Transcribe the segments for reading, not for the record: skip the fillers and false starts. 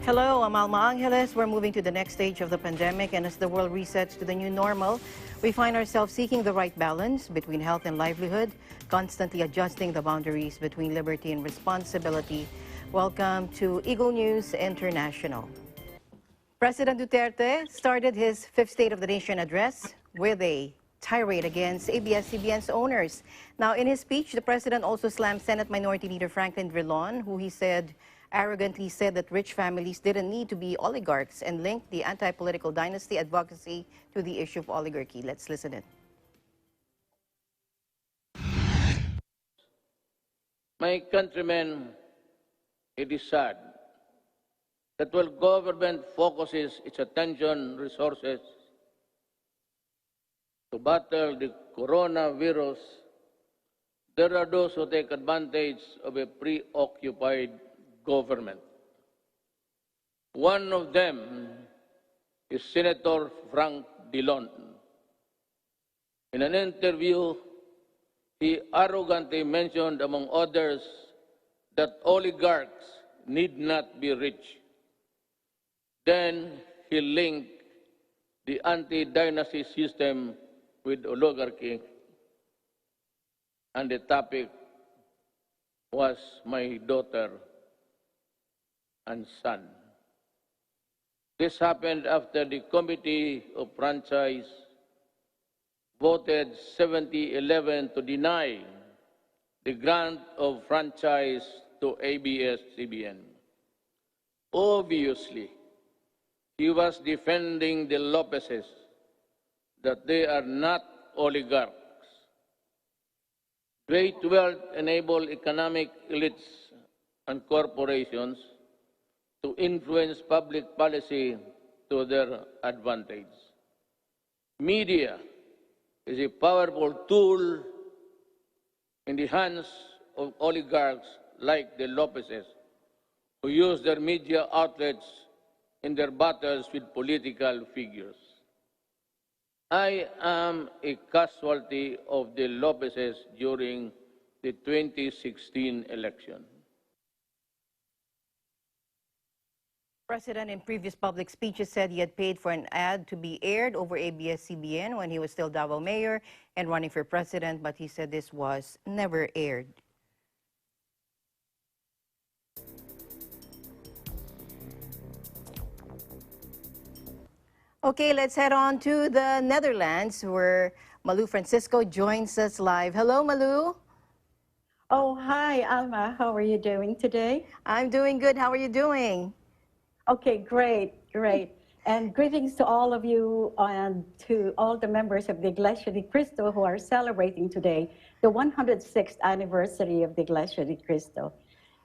Hello, I'm Alma Angeles. We're moving to the next stage of the pandemic, and as the world resets to the new normal, we find ourselves seeking the right balance between health and livelihood, constantly adjusting the boundaries between liberty and responsibility. Welcome to Eagle News International. President Duterte started his fifth State of the Nation address with a tirade against ABS-CBN's owners. Now, in his speech, the president also slammed Senate Minority Leader Franklin Drilon, who he said arrogantly said that rich families didn't need to be oligarchs, and linked the anti-political dynasty advocacy to the issue of oligarchy. Let's listen in. My countrymen, it is sad that while government focuses its attention resources to battle the coronavirus, there are those who take advantage of a preoccupied government. One of them is Senator Frank Dillon. In an interview, he arrogantly mentioned, among others, that oligarchs need not be rich. Then he linked the anti-dynasty system with oligarchy, and the topic was my daughter and son. This happened after the Committee of Franchise voted 70-11 to deny the grant of franchise to ABS-CBN. Obviously, he was defending the Lopezes, that they are not oligarchs. Great wealth enables economic elites and corporations to influence public policy to their advantage. Media is a powerful tool in the hands of oligarchs like the Lopezes, who use their media outlets in their battles with political figures. I am a casualty of the Lopezes during the 2016 election. The president in previous public speeches said he had paid for an ad to be aired over ABS-CBN when he was still Davao mayor and running for president, but he said this was never aired. Okay, let's head on to the Netherlands, where Malu Francisco joins us live. Hello, Malu. Oh, hi, Alma. How are you doing today? I'm doing good. How are you doing? Okay, great. And greetings to all of you and to all the members of the Iglesia de Cristo who are celebrating today the 106th anniversary of the Iglesia de Cristo.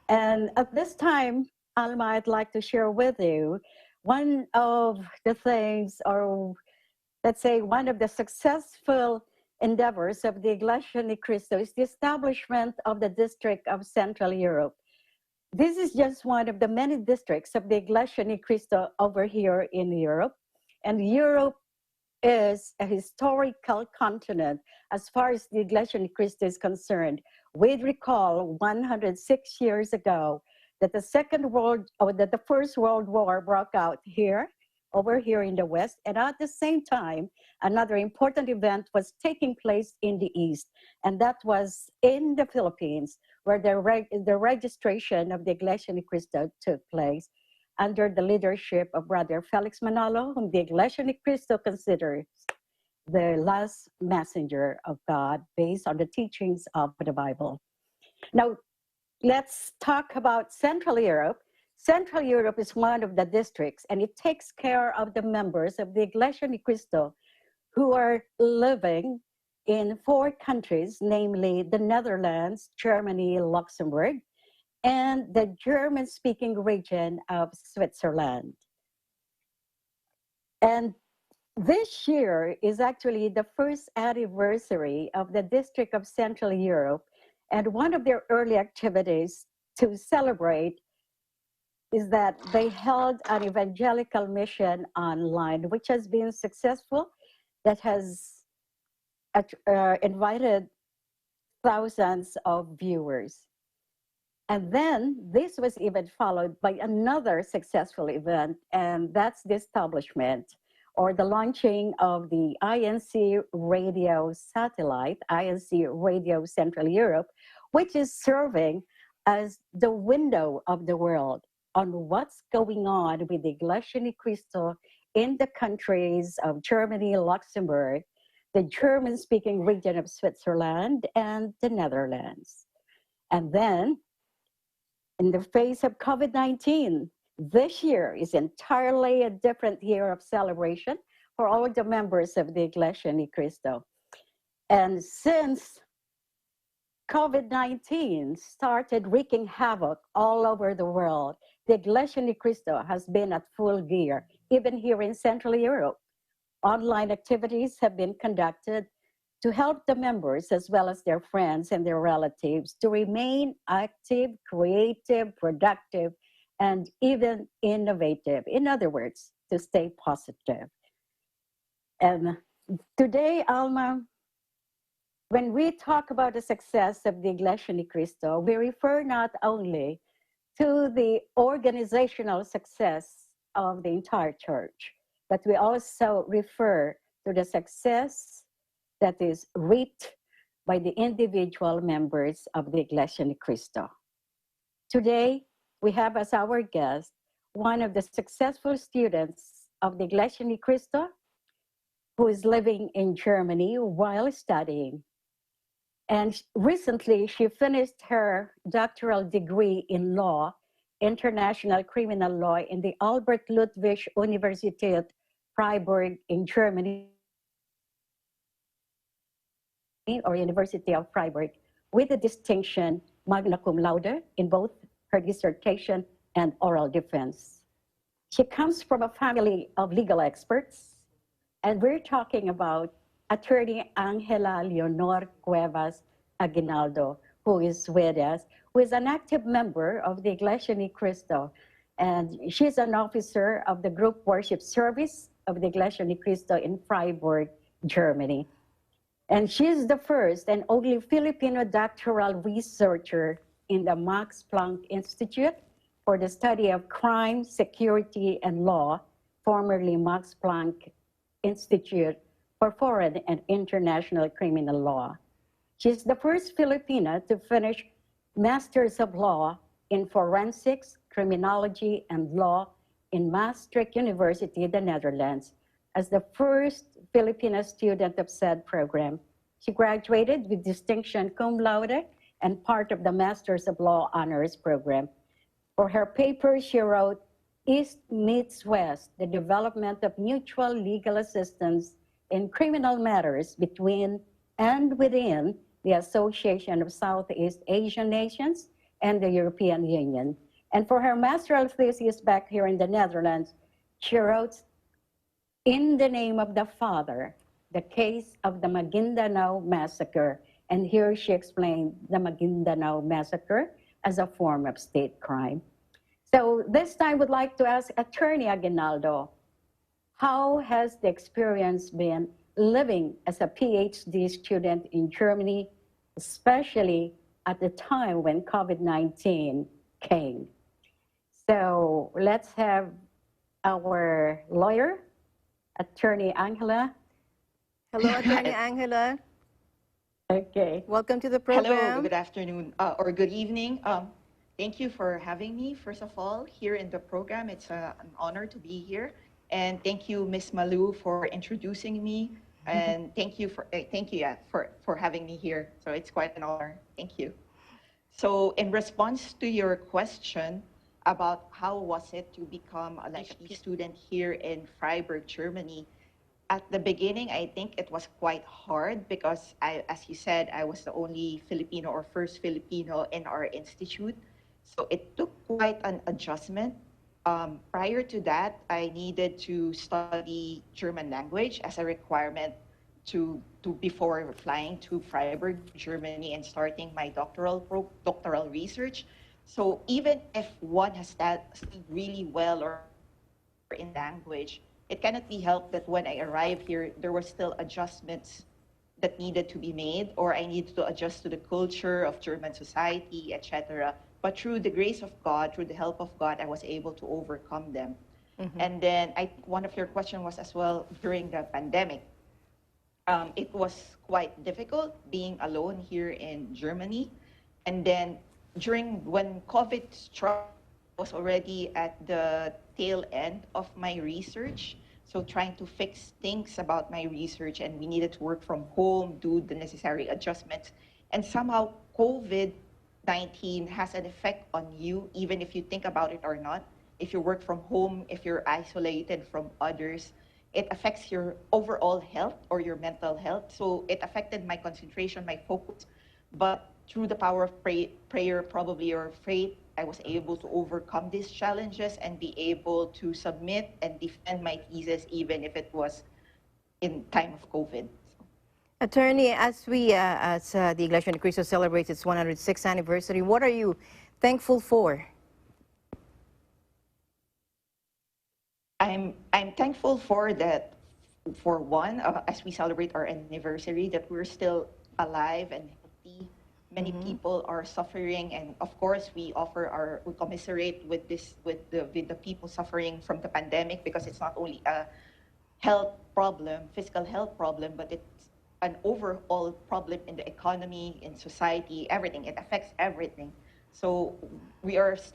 And at this time, Alma, I'd like to share with you one of the things, or let's say one of the successful endeavors of the Iglesia de Cristo is the establishment of the District of Central Europe. This is just one of the many districts of the Iglesia de Cristo over here in Europe. And Europe is a historical continent as far as the Iglesia de Cristo is concerned. We recall 106 years ago that the First World War broke out here, over here in the West, and at the same time, another important event was taking place in the East, and that was in the Philippines, where the registration of the Iglesia de Cristo took place under the leadership of Brother Felix Manalo, whom the Iglesia de Cristo considers the last messenger of God based on the teachings of the Bible. Now, let's talk about Central Europe. Central Europe is one of the districts, and it takes care of the members of the Iglesia de Cristo who are living in 4 countries, namely the Netherlands, Germany, Luxembourg, and the German-speaking region of Switzerland. And this year is actually the first anniversary of the District of Central Europe, and one of their early activities to celebrate is that they held an evangelical mission online, which has been successful, that has invited thousands of viewers. And then this was even followed by another successful event, and that's the establishment or the launching of the INC radio satellite, INC Radio Central Europe, which is serving as the window of the world on what's going on with the Iglesia Ni Cristo in the countries of Germany, Luxembourg, the German-speaking region of Switzerland, and the Netherlands. And then, in the face of COVID-19, this year is entirely a different year of celebration for all the members of the Iglesia Ni Cristo. And since COVID-19 started wreaking havoc all over the world, the Iglesia Ni Cristo has been at full gear, even here in Central Europe. Online activities have been conducted to help the members as well as their friends and their relatives to remain active, creative, productive, and even innovative. In other words, to stay positive. And today, Alma, when we talk about the success of the Iglesia Ni Cristo, we refer not only to the organizational success of the entire church, but we also refer to the success that is reaped by the individual members of the Iglesia Ni Cristo. Today, we have as our guest one of the successful students of the Iglesia Ni Cristo who is living in Germany while studying. And recently, she finished her doctoral degree in law, international criminal law, in the Albert Ludwig Universität Freiburg in Germany, or University of Freiburg, with a distinction magna cum laude in both her dissertation and oral defense. She comes from a family of legal experts, and we're talking about Attorney Angela Leonor Cuevas Aguinaldo, who is with us, who is an active member of the Iglesia Ni Cristo. And she's an officer of the group worship service of the Iglesia Ni Cristo in Freiburg, Germany. And she's the first and only Filipino doctoral researcher in the Max Planck Institute for the study of crime, security, and law, formerly Max Planck Institute for Foreign and International Criminal Law. She's the first Filipina to finish Masters of Law in Forensics, Criminology, and Law in Maastricht University, the Netherlands, as the first Filipina student of said program. She graduated with distinction cum laude and part of the Masters of Law Honors Program. For her paper, she wrote, East Meets West, the development of mutual legal assistance in criminal matters between and within the Association of Southeast Asian Nations and the European Union. And for her master's thesis back here in the Netherlands, she wrote, In the Name of the Father, the case of the Maguindanao Massacre. And here she explained the Maguindanao Massacre as a form of state crime. So this time, I would like to ask Attorney Aguinaldo, how has the experience been living as a PhD student in Germany, especially at the time when COVID-19 came? So let's have our lawyer, Attorney Angela. Hello, Attorney Angela. Okay. Welcome to the program. Hello, good afternoon, or good evening. Thank you for having me, first of all, here in the program. It's an honor to be here. And thank you, Ms. Malu, for introducing me. And thank you for having me here. So it's quite an honor. Thank you. So in response to your question about how was it to become a PhD student here in Freiburg, Germany, at the beginning, I think it was quite hard because, as you said, I was the only Filipino or first Filipino in our institute. So it took quite an adjustment. Prior to that, I needed to study German language as a requirement before flying to Freiburg, Germany, and starting my doctoral research. So even if one has studied really well or in language, it cannot be helped that when I arrived here, there were still adjustments that needed to be made, or I needed to adjust to the culture of German society, etc., But through the grace of God, through the help of God, I was able to overcome them. And then one of your questions was as well during the pandemic. It was quite difficult being alone here in Germany. And then when COVID struck, I was already at the tail end of my research. So trying to fix things about my research, and we needed to work from home, do the necessary adjustments. And somehow COVID-19 has an effect on you, even if you think about it or not. If you work from home, if you're isolated from others, it affects your overall health or your mental health. So it affected my concentration, my focus. But through the power of prayer, probably, or faith, I was able to overcome these challenges and be able to submit and defend my thesis, even if it was in time of COVID. Attorney, as the Iglesia ni Cristo celebrates its 106th anniversary, what are you thankful for? I'm thankful for that, for one, as we celebrate our anniversary, that we're still alive and healthy. Many people are suffering, and of course we commiserate with the people suffering from the pandemic, because it's not only a health problem, physical health problem, but it's an overall problem in the economy, in society, everything. It affects everything. So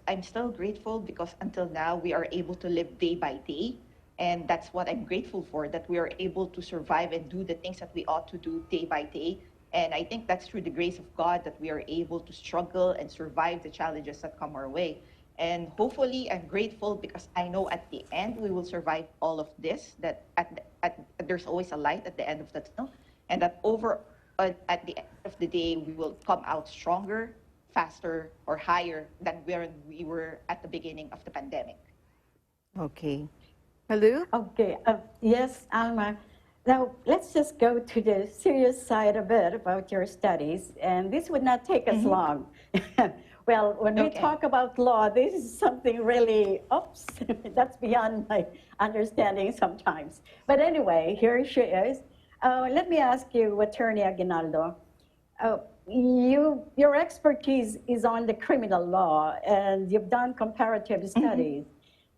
I'm still grateful, because until now we are able to live day by day. And that's what I'm grateful for, that we are able to survive and do the things that we ought to do day by day. And I think that's through the grace of God that we are able to struggle and survive the challenges that come our way. And hopefully I'm grateful, because I know at the end we will survive all of this, that there's always a light at the end of the tunnel, and that at the end of the day we will come out stronger, faster, or higher than where we were at the beginning of the pandemic. Okay. Malu? Okay, yes, Alma. Now, let's just go to the serious side a bit about your studies, and this would not take us long. Well, when we talk about law, this is something really, oops, that's beyond my understanding sometimes. But anyway, here she is. Let me ask you, Attorney Aguinaldo, your expertise is on the criminal law, and you've done comparative studies.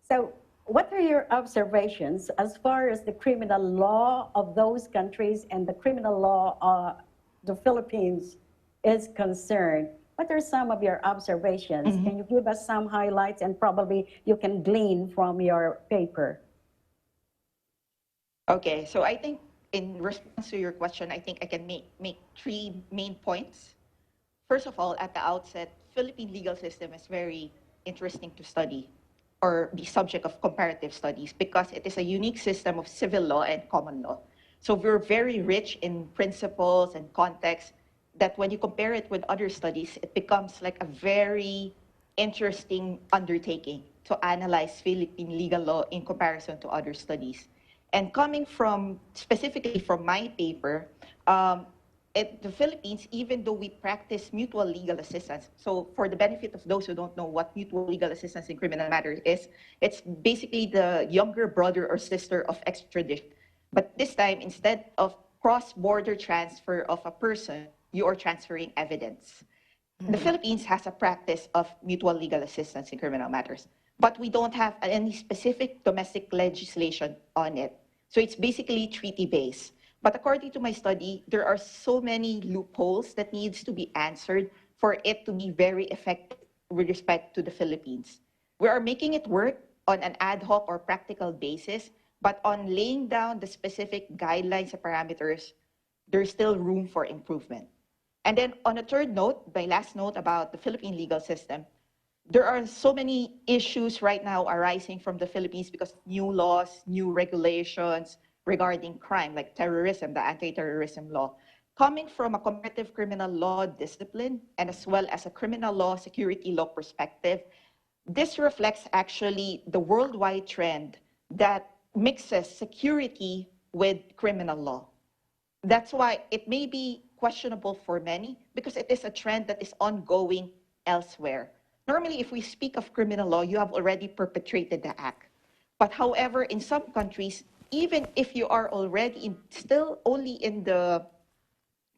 So what are your observations as far as the criminal law of those countries and the criminal law of the Philippines is concerned? What are some of your observations? Can you give us some highlights, and probably you can glean from your paper? Okay, so I think in response to your question, I think I can make three main points. First of all, at the outset, Philippine legal system is very interesting to study, or be subject of comparative studies, because it is a unique system of civil law and common law. So we're very rich in principles and context, that when you compare it with other studies, it becomes like a very interesting undertaking to analyze Philippine legal law in comparison to other studies. And coming specifically from my paper, the Philippines, even though we practice mutual legal assistance, so for the benefit of those who don't know what mutual legal assistance in criminal matters is, it's basically the younger brother or sister of extradition. But this time, instead of cross-border transfer of a person, you are transferring evidence. The Philippines has a practice of mutual legal assistance in criminal matters, but we don't have any specific domestic legislation on it. So it's basically treaty-based. But according to my study, there are so many loopholes that needs to be answered for it to be very effective with respect to the Philippines. We are making it work on an ad hoc or practical basis, but on laying down the specific guidelines and parameters, there's still room for improvement. And then on a third note, my last note about the Philippine legal system, there are so many issues right now arising from the Philippines because of new laws, new regulations regarding crime, like terrorism, the anti-terrorism law. Coming from a comparative criminal law discipline, and as well as a criminal law, security law perspective, this reflects actually the worldwide trend that mixes security with criminal law. That's why it may be questionable for many, because it is a trend that is ongoing elsewhere. Normally, if we speak of criminal law, you have already perpetrated the act. But however, in some countries, even if you are already still only in the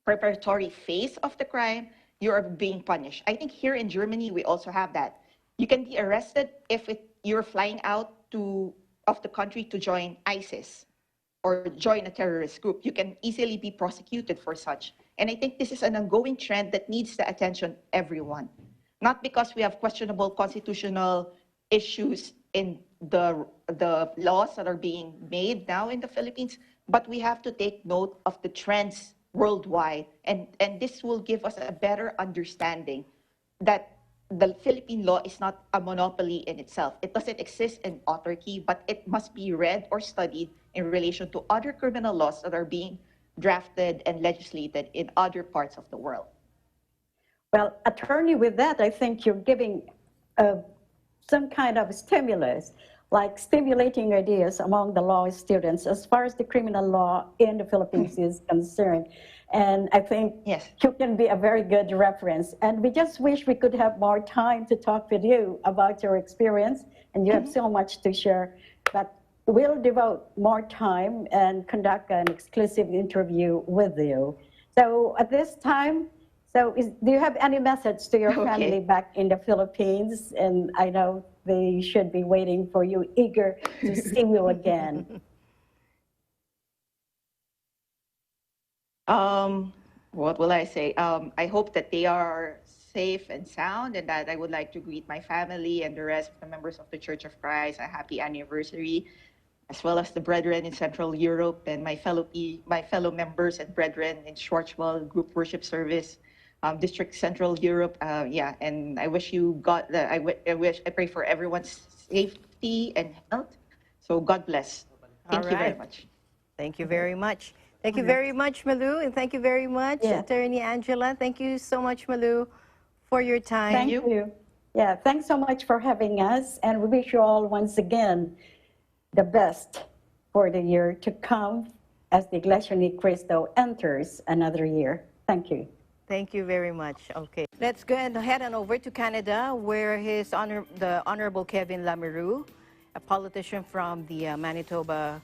preparatory phase of the crime, you are being punished. I think here in Germany, we also have that. You can be arrested if you're flying out of the country to join ISIS or join a terrorist group. You can easily be prosecuted for such. And I think this is an ongoing trend that needs the attention of everyone. Not because we have questionable constitutional issues in the laws that are being made now in the Philippines, but we have to take note of the trends worldwide. And this will give us a better understanding that the Philippine law is not a monopoly in itself. It doesn't exist in autarky, but it must be read or studied in relation to other criminal laws that are being drafted and legislated in other parts of the world. Well, attorney, with that, I think you're giving some kind of stimulus, like stimulating ideas among the law students as far as the criminal law in the Philippines is concerned. And I think Yes. you can be a very good reference. And we just wish we could have more time to talk with you about your experience. And you have so much to share. But we'll devote more time and conduct an exclusive interview with you. So at this time, do you have any message to your family back in the Philippines? And I know they should be waiting for you, eager to see you again. What will I say? I hope that they are safe and sound, and that I would like to greet my family and the rest of the members of the Church of Christ a happy anniversary, as well as the brethren in Central Europe and my fellow members and brethren in Schwarzwald Group Worship Service, District Central Europe. And I wish you God. I pray for everyone's safety and health. So God bless. Thank you very much. Thank you very much. Thank you very much, Malu, and thank you very much, Attorney Angela. Thank you so much, Malu, for your time. Thank you. Yeah, thanks so much for having us, and we wish you all once again the best for the year to come as the Iglesia ni Cristo enters another year. Thank you. Thank you very much. Okay, let's go ahead and over to Canada, where the Honorable Kevin Lameroux, a politician from Manitoba,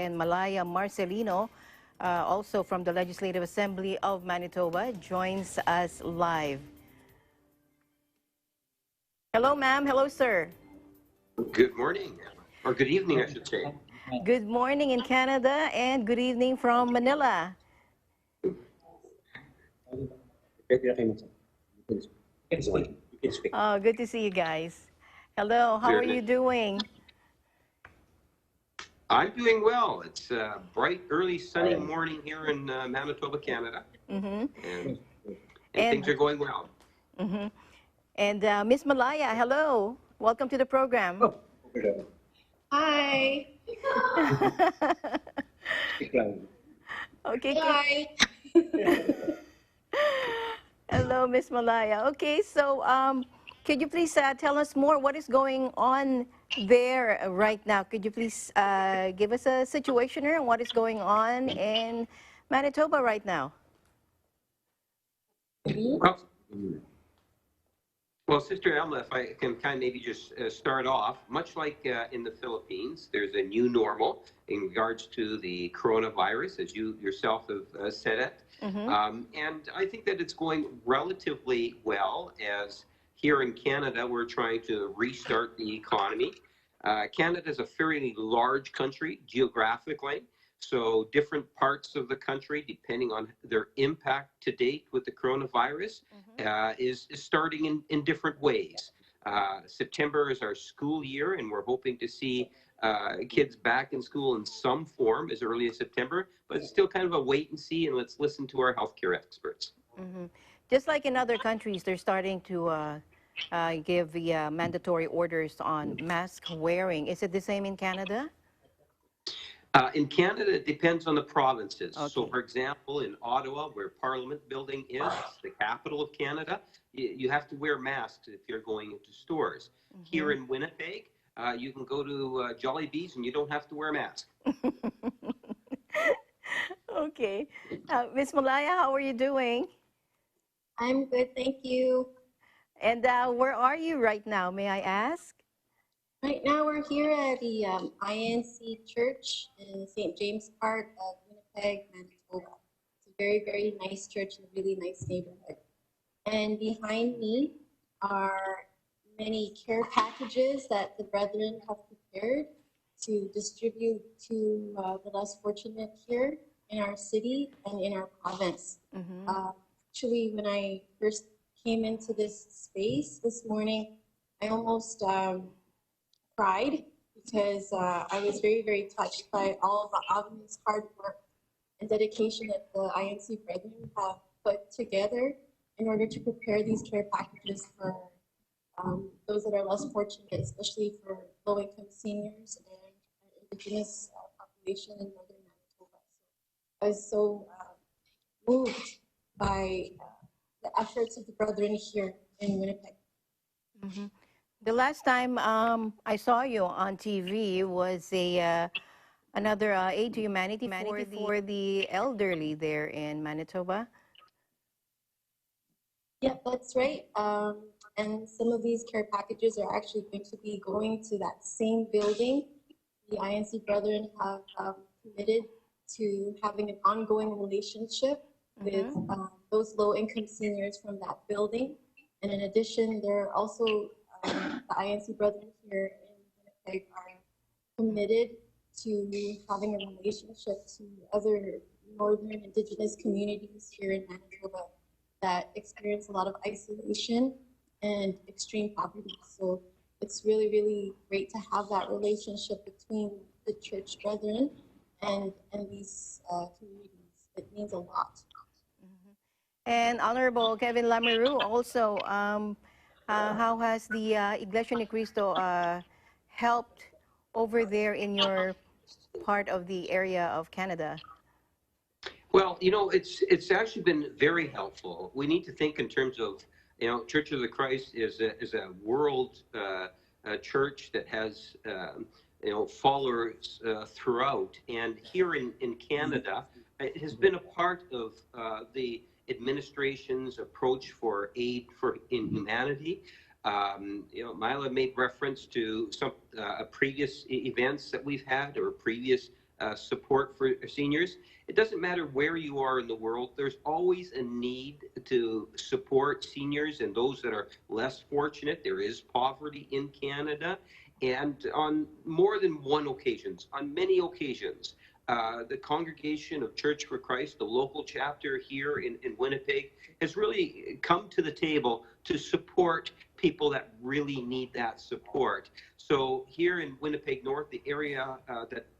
and Malaya Marcelino, also from the Legislative Assembly of Manitoba, joins us live. Hello, ma'am. Hello, sir. Good morning, or good evening, I should say. Good morning in Canada, and good evening from Manila. Oh, good to see you guys. Hello, how are you doing? I'm doing well. It's a bright, early, sunny morning here in Manitoba, Canada. And things are going well. And Miss Malaya, hello. Welcome to the program. Hi. Okay. Hi. Hello, Miss Malaya. Okay, so could you please tell us more what is going on there right now? Could you please give us a situationer on what is going on in Manitoba right now? Well, Sister Emma, if I can kind of maybe just start off, much like in the Philippines, there's a new normal in regards to the coronavirus, as you yourself have said it. And I think that it's going relatively well, as here in Canada, we're trying to restart the economy. Canada is a fairly large country geographically, so different parts of the country, depending on their impact to date with the coronavirus, is starting in different ways. September is our school year, and we're hoping to see kids back in school in some form as early as September, but it's still kind of a wait and see, and let's listen to our healthcare experts. Just like in other countries, they're starting to give the mandatory orders on mask wearing. Is it the same in Canada? In Canada, it depends on the provinces. Okay. So, for example, in Ottawa, where Parliament Building is, the capital of Canada, you have to wear masks if you're going into stores. Here in Winnipeg, you can go to Jollibee's and you don't have to wear a mask. Okay. Miss Malaya, how are you doing? I'm good, thank you. And where are you right now, may I ask? Right now we're here at the INC Church in St. James Park of Winnipeg, Manitoba. It's a very, very nice church in a really nice neighborhood. And behind me are many care packages that the brethren have prepared to distribute to the less fortunate here in our city and in our province. Actually, when I first came into this space this morning, I almost cried because I was very, very touched by all of the Avi's hard work and dedication that the INC brethren have put together in order to prepare these care packages for those that are less fortunate, especially for low-income seniors and indigenous population in northern Manitoba. So I was so moved by the efforts of the brethren here in Winnipeg. The last time I saw you on TV was another aid to humanity for the elderly there in Manitoba. Yeah, that's right. And some of these care packages are actually going to be going to that same building. The INC brethren have committed to having an ongoing relationship with those low-income seniors from that building. And in addition, there are also the INC brethren here in Winnipeg are committed to having a relationship to other northern Indigenous communities here in Manitoba that experience a lot of isolation and extreme poverty. So it's really, really great to have that relationship between the church brethren and these communities. It means a lot. And Honorable Kevin Lamoureux also, how has the Iglesia ni Cristo helped over there in your part of the area of Canada? Well, you know, it's actually been very helpful. We need to think in terms of, you know, Church of the Christ is a world church that has you know, followers throughout, and here in Canada, it has been a part of the administration's approach for aid in humanity. You know, Mila made reference to some previous events that we've had or previous support for seniors. It doesn't matter where you are in the world, there's always a need to support seniors and those that are less fortunate. There is poverty in Canada, and on more than one occasions, on many occasions, the Congregation of Church for Christ, the local chapter here in Winnipeg, has really come to the table to support people that really need that support. So here in Winnipeg North, the area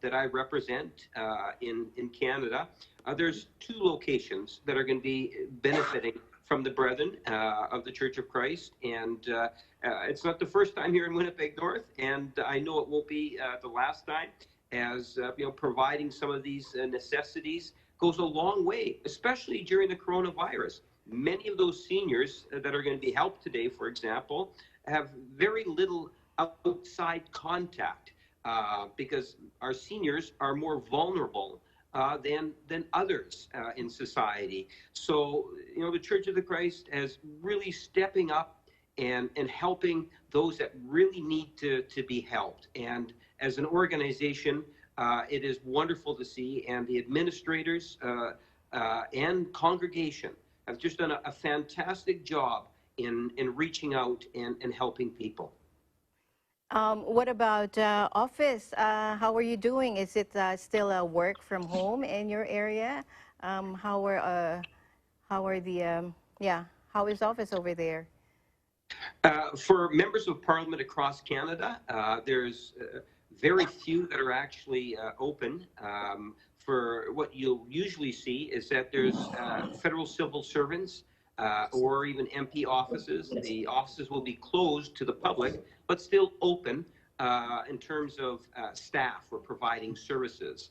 that I represent in Canada, there's two locations that are going to be benefiting from the brethren of the Church of Christ. And it's not the first time here in Winnipeg North, and I know it won't be the last time, as you know, providing some of these necessities goes a long way, especially during the coronavirus. Many of those seniors that are going to be helped today, for example, have very little outside contact because our seniors are more vulnerable than others in society. So, you know, the Church of the Christ is really stepping up and helping those that really need to be helped. And as an organization, it is wonderful to see, and the administrators and congregation have just done a fantastic job in reaching out and helping people. What about office? How are you doing? Is it still a work from home in your area? How is office over there? For members of Parliament across Canada, there's very few that are actually open. For what you'll usually see is that there's federal civil servants or even MP offices. The offices will be closed to the public, but still open in terms of staff or providing services.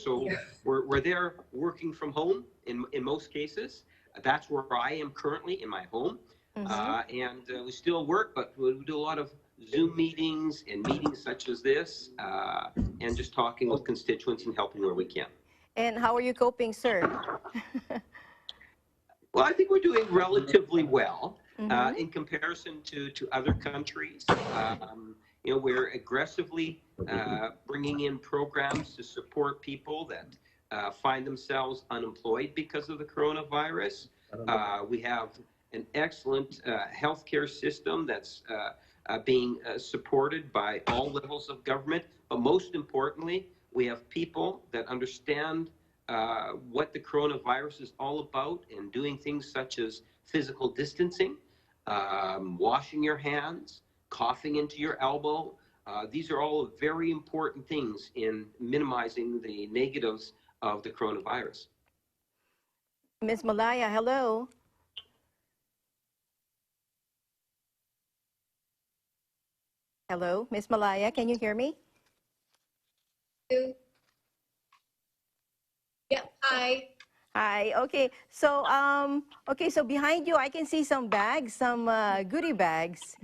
So we're there working from home in most cases. That's where I am currently, in my home. And we still work, but we do a lot of Zoom meetings and meetings such as this, and just talking with constituents and helping where we can. And how are you coping, sir? Well, I think we're doing relatively well in comparison to other countries. You know, we're aggressively bringing in programs to support people that find themselves unemployed because of the coronavirus. We have an excellent healthcare system that's being supported by all levels of government. But most importantly, we have people that understand what the coronavirus is all about and doing things such as physical distancing, washing your hands, coughing into your elbow. These are all very important things in minimizing the negatives of the coronavirus. Ms. Malaya, hello. Hello, Ms. Malaya, can you hear me? Yeah, hi. Hi. Okay. So behind you, I can see some bags, some goodie bags.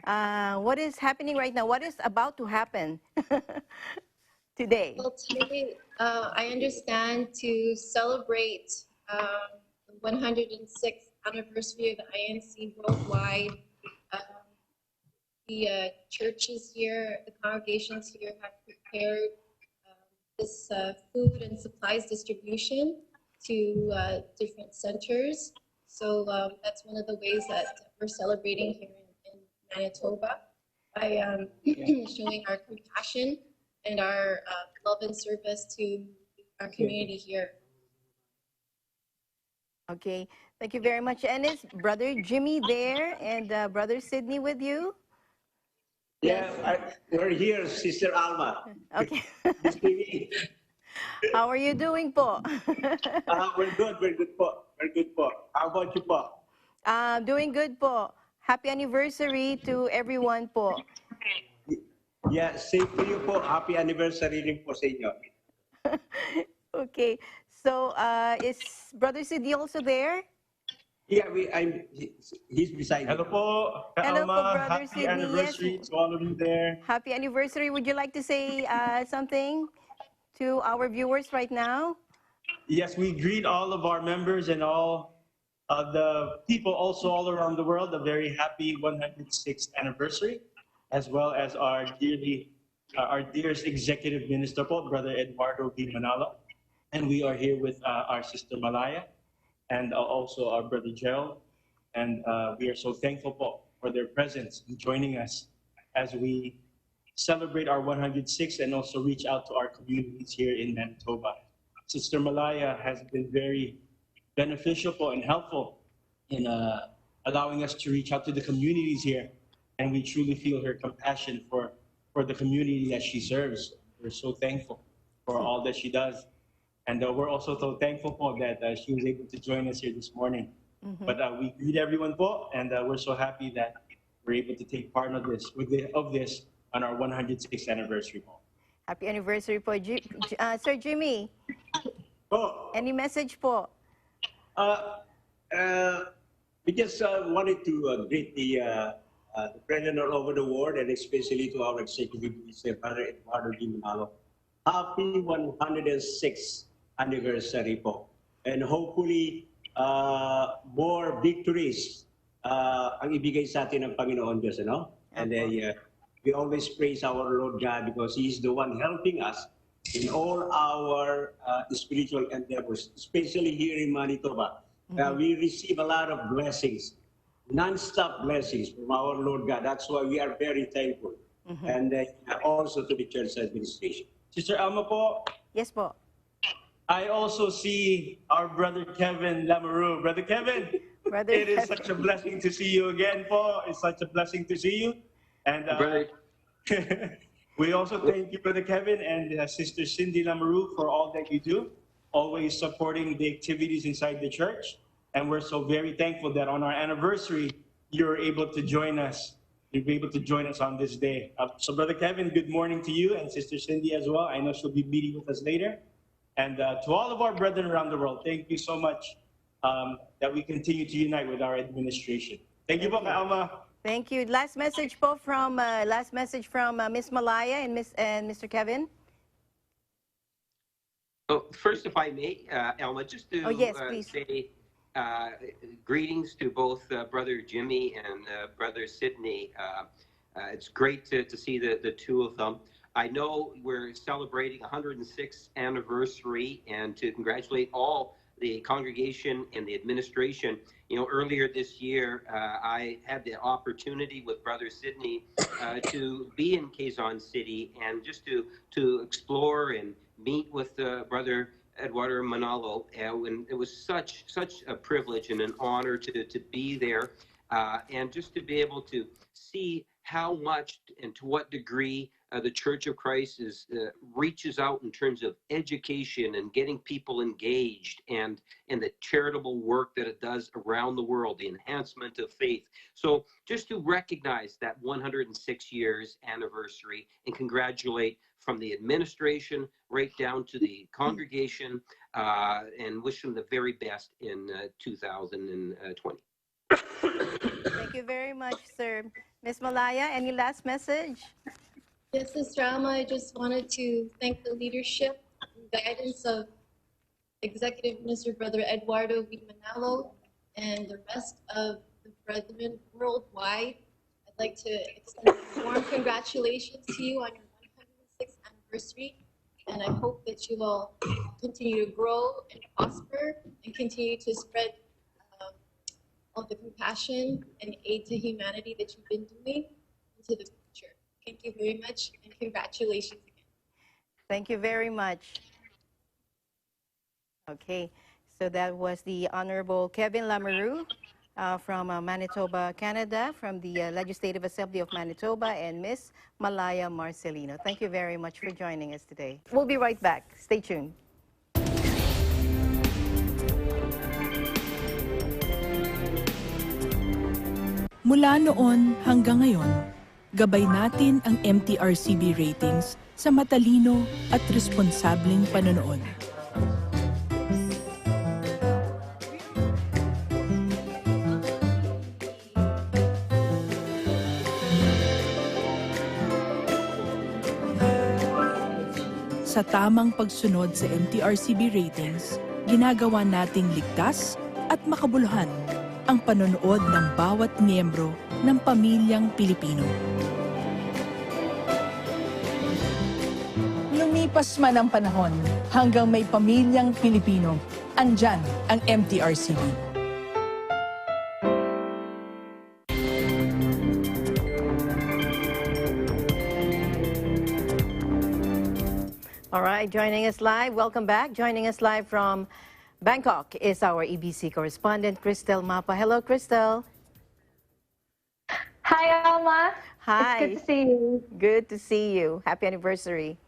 What is happening right now? What is about to happen today? Well, today, I understand to celebrate the 106th anniversary of the INC worldwide. Um, the churches here, the congregations here have prepared this food and supplies distribution to different centers. So that's one of the ways that we're celebrating here in Manitoba by showing our compassion and our love and service to our community here. Okay. Thank you very much. And is Brother Jimmy there and Brother Sydney with you? Yeah, we're here, Sister Alma. Okay. Miss Piggy. How are you doing po? We're good po. We're good po. How about you po? Doing good po. Happy anniversary to everyone po. Yeah, same to you po. Happy anniversary rin po sa inyo. Okay. So is Brother Sydney also there? Yeah, he's beside Hello me. po, Hello po, Alma. Brother Happy Sydney. anniversary Yes. to all of you there. Happy anniversary. Would you like to say something to our viewers right now? Yes, we greet all of our members and all of the people also all around the world a very happy 106th anniversary, as well as our dearest executive minister, po, Brother Eduardo B. Manalo. And we are here with our sister Malaya and also our brother Gerald. And we are so thankful po for their presence and joining us as we celebrate our 106th and also reach out to our communities here in Manitoba. Sister Malaya has been very beneficial po and helpful in allowing us to reach out to the communities here. And we truly feel her compassion for the community that she serves. We're so thankful for all that she does. And we're also so thankful po that she was able to join us here this morning. Mm-hmm. But we greet everyone po, and we're so happy that we're able to take part of this on our 106th anniversary po. Happy anniversary po. Sir Jimmy, Po, any message po? we just wanted to greet the president all over the world and especially to our executive minister, Brother Eduardo B. Manalo. Happy 106th anniversary po. And hopefully, more victories ang ibigay sa atin ng Panginoon Diyos, ano? And we always praise our Lord God because He is the one helping us in all our spiritual endeavors, especially here in Manitoba. We receive a lot of blessings, non-stop blessings from our Lord God. That's why we are very thankful. And also to the church administration. Sister Alma po, Yes po. I also see our brother Kevin Lamoureux. Brother Kevin, Brother it is Kevin. such a blessing to see you again po. It's such a blessing to see you. And Brother, we also thank you, Brother Kevin and Sister Cindy Lamoureux for all that you do, always supporting the activities inside the church. And we're so very thankful that on our anniversary, you're able to join us. You'll be able to join us on this day. So Brother Kevin, good morning to you and Sister Cindy as well. I know she'll be meeting with us later. And to all of our brethren around the world, thank you so much that we continue to unite with our administration. Thank you po, Alma. Thank you. Last message po from Miss Malaya and Mr. Kevin. oh, first, if I may, Elma, just to Yes, please. say greetings to both Brother Jimmy and Brother Sydney. It's great to see the two of them. I know we're celebrating 106th anniversary, and to congratulate all the congregation and the administration. You know, earlier this year, I had the opportunity with Brother Sidney to be in Quezon City and just to explore and meet with Brother Eduardo Manalo. And it was such a privilege and an honor to be there and just to be able to see how much and to what degree the Church of Christ reaches out in terms of education and getting people engaged and the charitable work that it does around the world, the enhancement of faith. So just to recognize that 106 years anniversary and congratulate from the administration right down to the congregation and wish them the very best in 2020. Thank you very much, sir. Ms. Malaya, any last message? Yes, Sister Alma, I just wanted to thank the leadership and guidance of Executive Minister Brother Eduardo V. Manalo and the rest of the brethren worldwide. I'd like to extend warm congratulations to you on your 106th anniversary, and I hope that you will continue to grow and prosper and continue to spread all the compassion and aid to humanity that you've been doing into the future. Thank you very much, and congratulations again. Thank you very much. Okay, so that was the Honorable Kevin Lamoureux from Manitoba, Canada, from the Legislative Assembly of Manitoba, and Ms. Malaya Marcelino. Thank you very much for joining us today. We'll be right back. Stay tuned. Mula noon hanggang ngayon, gabay natin ang MTRCB ratings sa matalino at responsableng panonood. Sa tamang pagsunod sa MTRCB ratings, ginagawa nating ligtas at makabuluhan ang panonood ng bawat miyembro ng pamilyang Pilipino. Lumipas man ang panahon, hanggang may pamilyang Pilipino, andyan ang MTRCB. All right, joining us live, welcome back. Joining us live from Bangkok is our EBC correspondent, Cristel Mapa. Hello, Cristel. Hi, Alma. Hi. It's good to see you. Good to see you. Happy anniversary.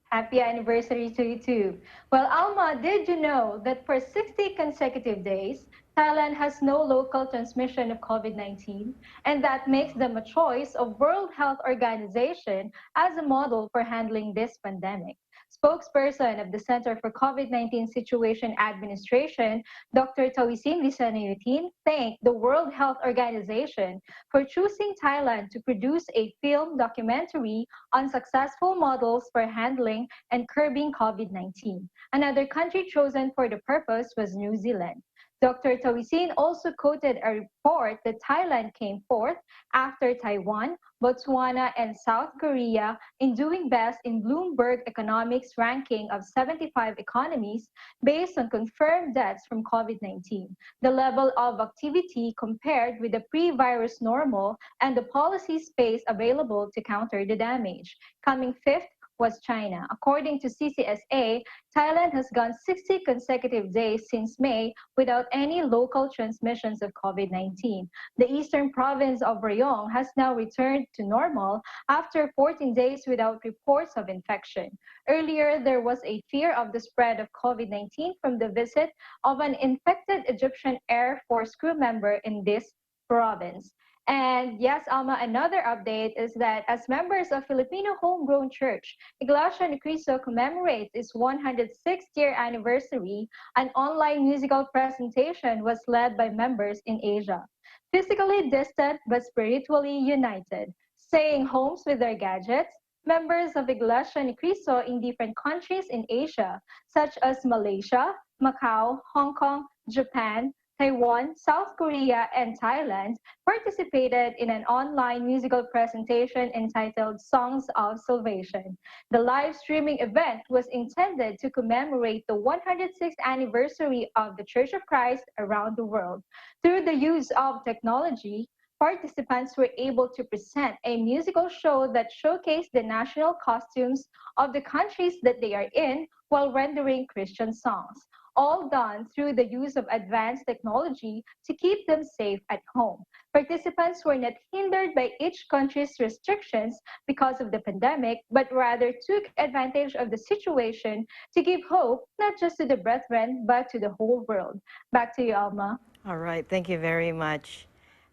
Happy anniversary to you too. Well, Alma, did you know that for 60 consecutive days, Thailand has no local transmission of COVID-19, and that makes them a choice of World Health Organization as a model for handling this pandemic. Spokesperson of the Center for COVID-19 Situation Administration, Dr. Tawisin Lisanayutin, thanked the World Health Organization for choosing Thailand to produce a film documentary on successful models for handling and curbing COVID-19. Another country chosen for the purpose was New Zealand. Dr. Tawisin also quoted a report that Thailand came fourth after Taiwan, Botswana, and South Korea in doing best in Bloomberg Economics ranking of 75 economies based on confirmed deaths from COVID-19, the level of activity compared with the pre-virus normal, and the policy space available to counter the damage. Coming fifth was China. According to CCSA, Thailand has gone 60 consecutive days since May without any local transmissions of COVID-19. The eastern province of Rayong has now returned to normal after 14 days without reports of infection. Earlier, there was a fear of the spread of COVID-19 from the visit of an infected Egyptian Air Force crew member in this province. And yes, Alma, another update is that as members of Filipino homegrown church, Iglesia ni Cristo commemorates its 106th year anniversary, an online musical presentation was led by members in Asia. Physically distant but spiritually united, staying homes with their gadgets, members of Iglesia ni Cristo in different countries in Asia, such as Malaysia, Macau, Hong Kong, Japan, Taiwan, South Korea, and Thailand participated in an online musical presentation entitled Songs of Salvation. The live streaming event was intended to commemorate the 106th anniversary of the Church of Christ around the world. Through the use of technology, participants were able to present a musical show that showcased the national costumes of the countries that they are in while rendering Christian songs, all done through the use of advanced technology to keep them safe at home. Participants were not hindered by each country's restrictions because of the pandemic, but rather took advantage of the situation to give hope not just to the brethren, but to the whole world. Back to you, Alma. All right, thank you very much.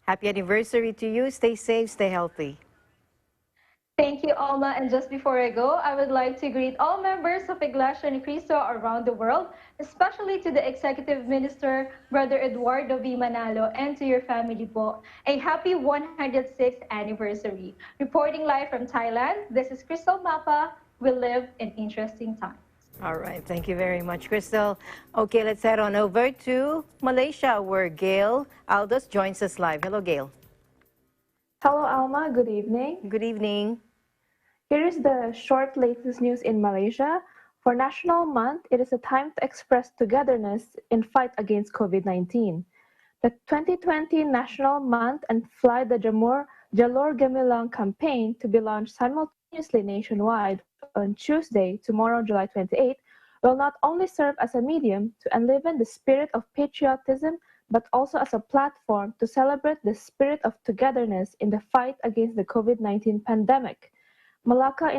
Happy anniversary to you. Stay safe, stay healthy. Thank you, Alma. And just before I go, I would like to greet all members of Iglesia ni Cristo around the world, especially to the Executive Minister, Brother Eduardo V. Manalo, and to your family po. A happy 106th anniversary. Reporting live from Thailand, this is Crystal Mapa. We live in interesting times. All right, thank you very much, Crystal. Okay, let's head on over to Malaysia, where Gail Aldos joins us live. Hello, Gail. Hello, Alma. Good evening. Good evening. Here is the short latest news in Malaysia. For National Month, it is a time to express togetherness in fight against COVID-19. The 2020 National Month and Fly the Jalur Gemilang campaign to be launched simultaneously nationwide on Tuesday, tomorrow, July 28, will not only serve as a medium to enliven the spirit of patriotism, but also as a platform to celebrate the spirit of togetherness in the fight against the COVID-19 pandemic. Malacca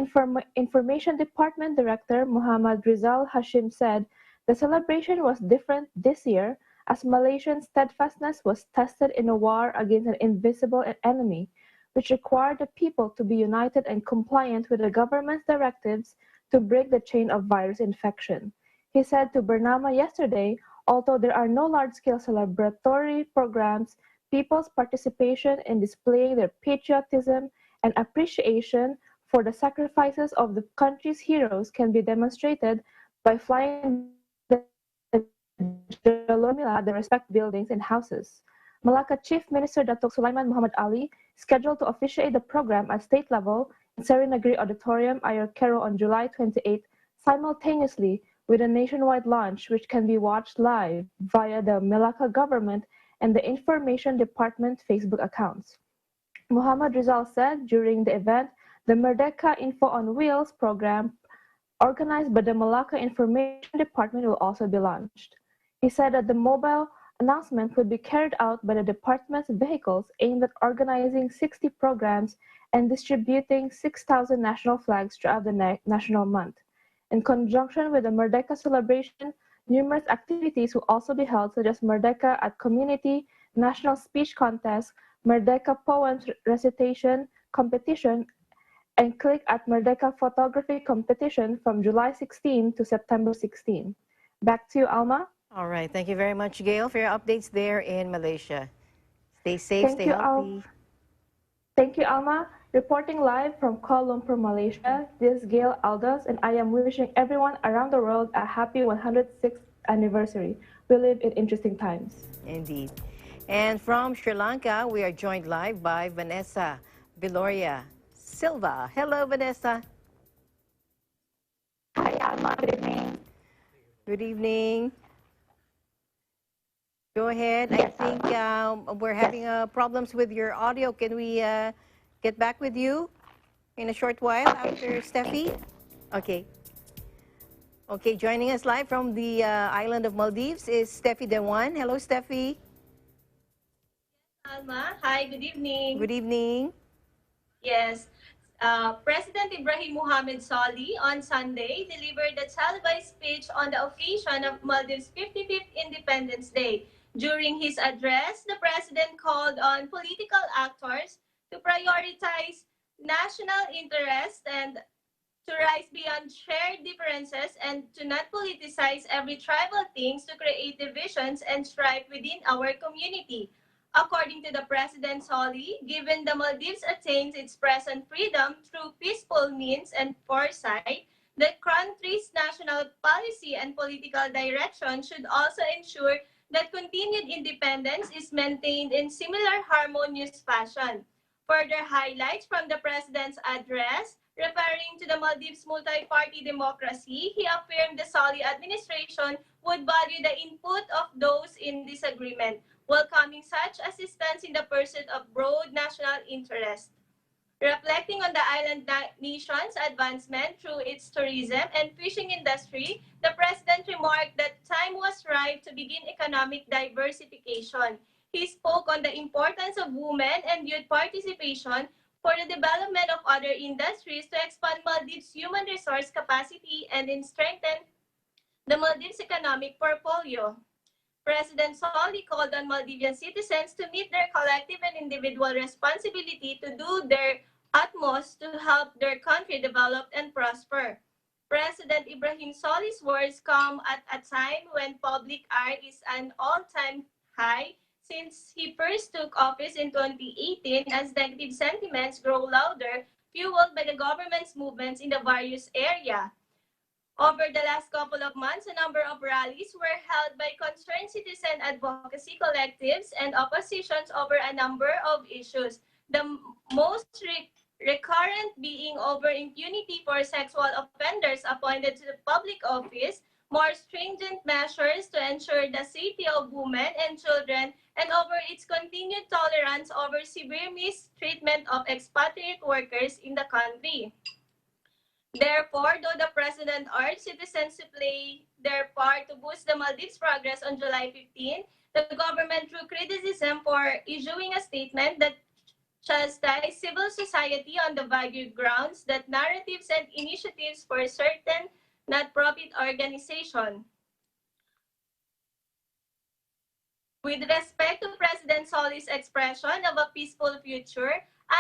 Information Department Director Muhammad Rizal Hashim said the celebration was different this year as Malaysian steadfastness was tested in a war against an invisible enemy, which required the people to be united and compliant with the government's directives to break the chain of virus infection. He said to Bernama yesterday, although there are no large-scale celebratory programs, people's participation in displaying their patriotism and appreciation for the sacrifices of the country's heroes can be demonstrated by flying the respect buildings and houses. Malacca Chief Minister Datuk Sulaiman Muhammad Ali scheduled to officiate the program at state level in Serenagri Auditorium, Ayer Keroh on July 28, simultaneously with a nationwide launch which can be watched live via the Malacca government and the Information Department Facebook accounts. Muhammad Rizal said during the event, the Merdeka Info on Wheels program organized by the Malacca Information Department will also be launched. He said that the mobile announcement would be carried out by the department's vehicles aimed at organizing 60 programs and distributing 6,000 national flags throughout the national month. In conjunction with the Merdeka celebration, numerous activities will also be held, such as Merdeka at Community, National Speech Contest, Merdeka Poems Recitation Competition, and Click at Merdeka Photography Competition from July 16 to September 16. Back to you, Alma. All right, thank you very much, Gail, for your updates there in Malaysia. Stay safe, stay healthy. Thank you, Alma. Reporting live from Kuala Lumpur, Malaysia, this is Gail Aldos, and I am wishing everyone around the world a happy 106th anniversary. We live in interesting times. Indeed. And from Sri Lanka, we are joined live by Vanessa Viloria Silva. Hello, Vanessa. Hi, Alma. Good evening. Good evening. Go ahead. Yes, I think we're having problems with your audio. Can we get back with you in a short while after Steffi? Okay. Okay, joining us live from the island of Maldives is Steffi Dewan. Hello, Steffi. Alma, hi, good evening. Good evening. Yes, President Ibrahim Mohamed Sali on Sunday delivered a televised speech on the occasion of Maldives' 55th Independence Day. During his address, the president called on political actors to prioritize national interest and to rise beyond shared differences and to not politicize every tribal things to create divisions and strife within our community. According to the President Soli, given the Maldives attains its present freedom through peaceful means and foresight, the country's national policy and political direction should also ensure that continued independence is maintained in similar harmonious fashion. Further highlights from the President's address, referring to the Maldives multi-party democracy, he affirmed the Soli administration would value the input of those in disagreement, welcoming such assistance in the pursuit of broad national interest. Reflecting on the island nation's advancement through its tourism and fishing industry, the President remarked that time was ripe to begin economic diversification. He spoke on the importance of women and youth participation for the development of other industries to expand Maldives' human resource capacity and strengthen the Maldives' economic portfolio. President Soli called on Maldivian citizens to meet their collective and individual responsibility to do their utmost to help their country develop and prosper. President Ibrahim Soli's words come at a time when public ire is an all-time high since he first took office in 2018 as negative sentiments grow louder, fueled by the government's movements in the various areas. Over the last couple of months, a number of rallies were held by concerned citizen advocacy collectives and oppositions over a number of issues. The most recurrent being over impunity for sexual offenders appointed to the public office, more stringent measures to ensure the safety of women and children, and over its continued tolerance over severe mistreatment of expatriate workers in the country. Therefore, though the President urged citizens to play their part to boost the Maldives' progress on July 15, the government drew criticism for issuing a statement that chastised civil society on the vague grounds that narratives and initiatives for certain not-profit organizations. With respect to President Soli's expression of a peaceful future,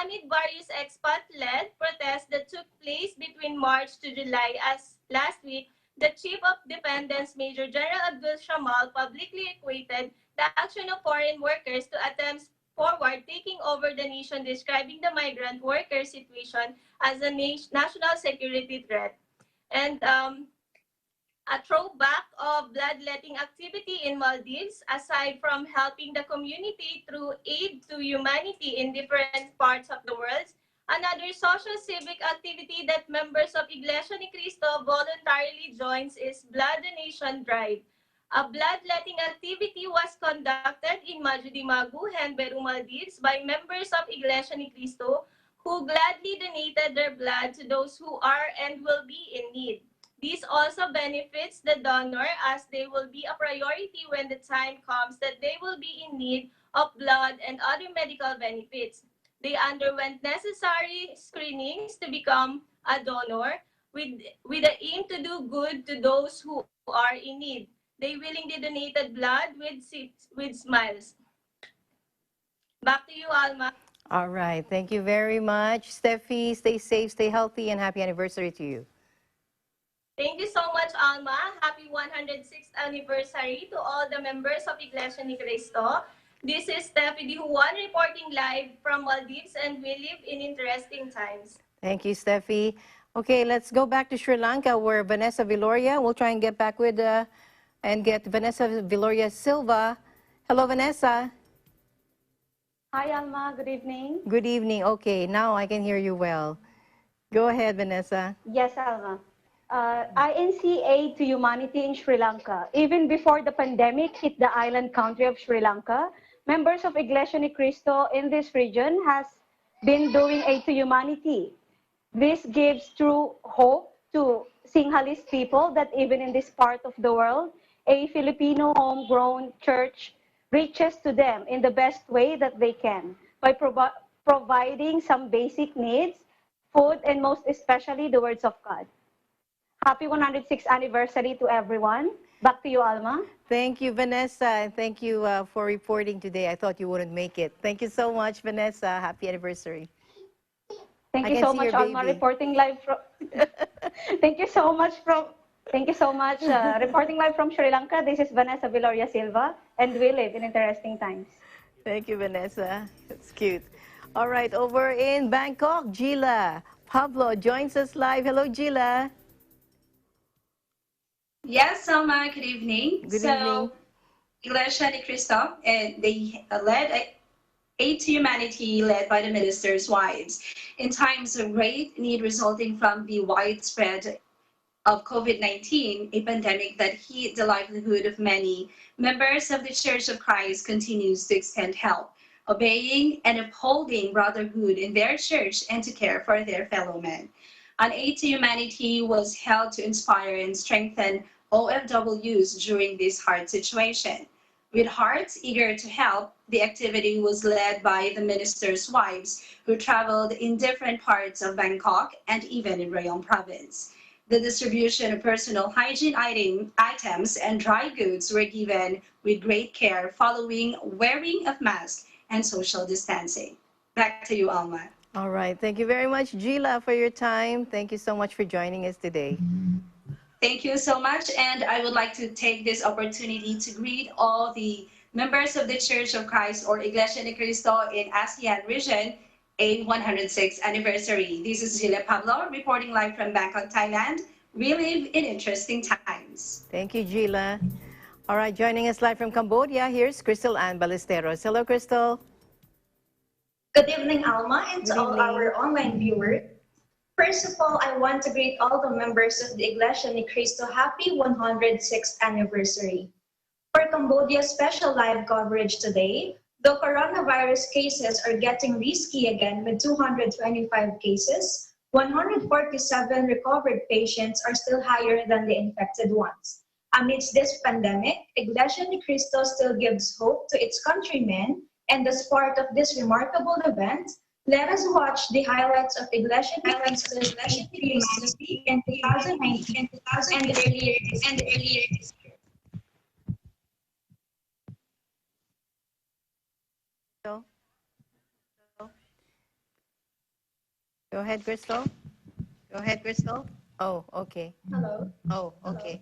amid various expat-led protests that took place between March to July as last week, the Chief of Dependence, Major General Abdul Shamal, publicly equated the action of foreign workers to attempts forward taking over the nation, describing the migrant worker situation as a national security threat. And a throwback of bloodletting activity in Maldives, aside from helping the community through aid to humanity in different parts of the world, another social civic activity that members of Iglesia ni Cristo voluntarily joins is Blood Donation Drive. A bloodletting activity was conducted in Majudimagu, Henberu, Maldives by members of Iglesia ni Cristo who gladly donated their blood to those who are and will be in need. This also benefits the donor as they will be a priority when the time comes that they will be in need of blood and other medical benefits. They underwent necessary screenings to become a donor with the aim to do good to those who are in need. They willingly donated blood with smiles. Back to you, Alma. All right. Thank you very much, Steffi. Stay safe, stay healthy, and happy anniversary to you. Thank you so much, Alma. Happy 106th anniversary to all the members of Iglesia ni Cristo. This is Steffi Di Juan reporting live from Maldives, and we live in interesting times. Thank you, Steffi. Okay, let's go back to Sri Lanka, where Vanessa Viloria, we'll try and get back with and get Vanessa Viloria Silva. Hello, Vanessa. Hi, Alma. Good evening. Good evening. Okay, now I can hear you well. Go ahead, Vanessa. Yes, Alma. INC aid to humanity in Sri Lanka. Even before the pandemic hit the island country of Sri Lanka, members of Iglesia ni Cristo in this region has been doing aid to humanity. This gives true hope to Sinhalese people that even in this part of the world, a Filipino homegrown church reaches to them in the best way that they can by providing some basic needs, food, and most especially the words of God. Happy 106th anniversary to everyone. Back to you, Alma. Thank you, Vanessa, and thank you for reporting today. I thought you wouldn't make it. Thank you so much, Vanessa. Happy anniversary. Thank you so much, Alma, reporting live from. Thank you so much, reporting live from Sri Lanka. This is Vanessa Viloria Silva, and we live in interesting times. Thank you, Vanessa. It's cute. All right, over in Bangkok, Gila Pablo joins us live. Hello, Gila. Yes, Alma, good evening. Good evening. Iglesia ni Cristo, and they led Aid to Humanity led by the minister's wives. In times of great need resulting from the widespread of COVID-19, a pandemic that hit the livelihood of many, members of the Church of Christ continues to extend help, obeying and upholding brotherhood in their church and to care for their fellow men. An Aid to Humanity was held to inspire and strengthen OFWs during this hard situation. With hearts eager to help, the activity was led by the minister's wives who traveled in different parts of Bangkok and even in Rayong province. The distribution of personal hygiene items and dry goods were given with great care following wearing of masks and social distancing. Back to you, Alma. All right. Thank you very much, Gila, for your time. Thank you so much for joining us today. Thank you so much, and I would like to take this opportunity to greet all the members of the Church of Christ or Iglesia ni Cristo in ASEAN region, a 106th anniversary. This is Gila Pablo reporting live from Bangkok, Thailand. We live in interesting times. Thank you, Gila. All right, joining us live from Cambodia, here's Crystal Ann Ballesteros. Hello, Crystal. Good evening, Alma, and to all our online viewers. First of all, I want to greet all the members of the Iglesia ni Cristo happy 106th anniversary. For Cambodia's special live coverage today, the coronavirus cases are getting risky again with 225 cases. 147 recovered patients are still higher than the infected ones. Amidst this pandemic, Iglesia ni Cristo still gives hope to its countrymen, and as part of this remarkable event, let us watch the highlights of Iglesia ni Cristo's humanity in 2019 and earlier this year. Go ahead, Crystal. Go ahead, Crystal. Oh, okay. Hello. Oh, okay.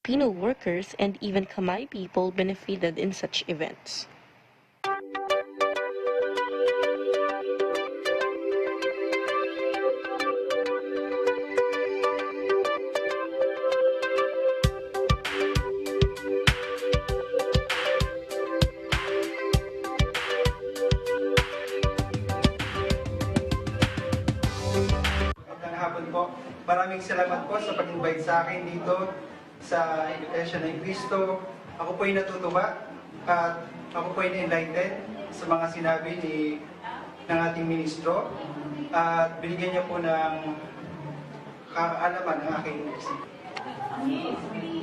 Filipino workers and even Khmer people benefited in such events. Maraming salamat po sa pag-invite sa akin dito sa Iglesia ni Cristo. Ako po ay natutuwa at ako po ay na-enlightened sa mga sinabi ng ating ministro at binigyan niya po ng kaalaman ng aking isip.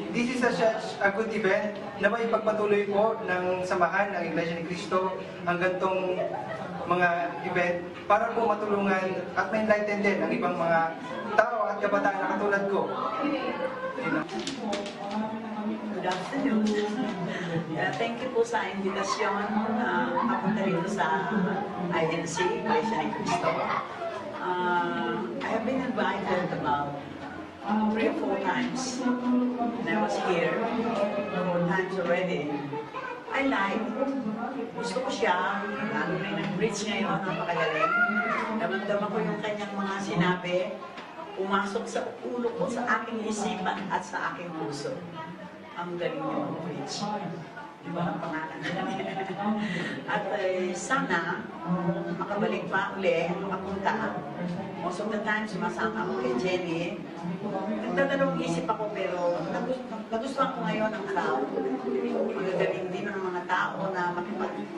This is such a good event na may pagpatuloy po ng samahan ng Iglesia ni Cristo ang gantong mga event para po matulungan at ma-enlighten din ang ibang mga tao at kabataan na katulad ko. Good afternoon. Thank you po sa invitasyon papunta rito sa INC, Iglesia ni Cristo. I have been invited about 3 or 4 times when I was here, 4 times already. I like, gusto ko siya, lalo na yung bridge ngayon, napakagaling. Damang-dama ko yung kanyang mga sinabi, pumasok sa ulo ko, sa aking isipan at sa aking puso. Ang galing niyo ng bridge. Di ba ang pangalan niya? At sana, makabalik pa uli, makapunta. Most of the time, sumasama ako kay Jenny. Nagdadalawang isip ako, pero nagustuhan ko ngayon ang crowd. Magagaling din ng mga tao na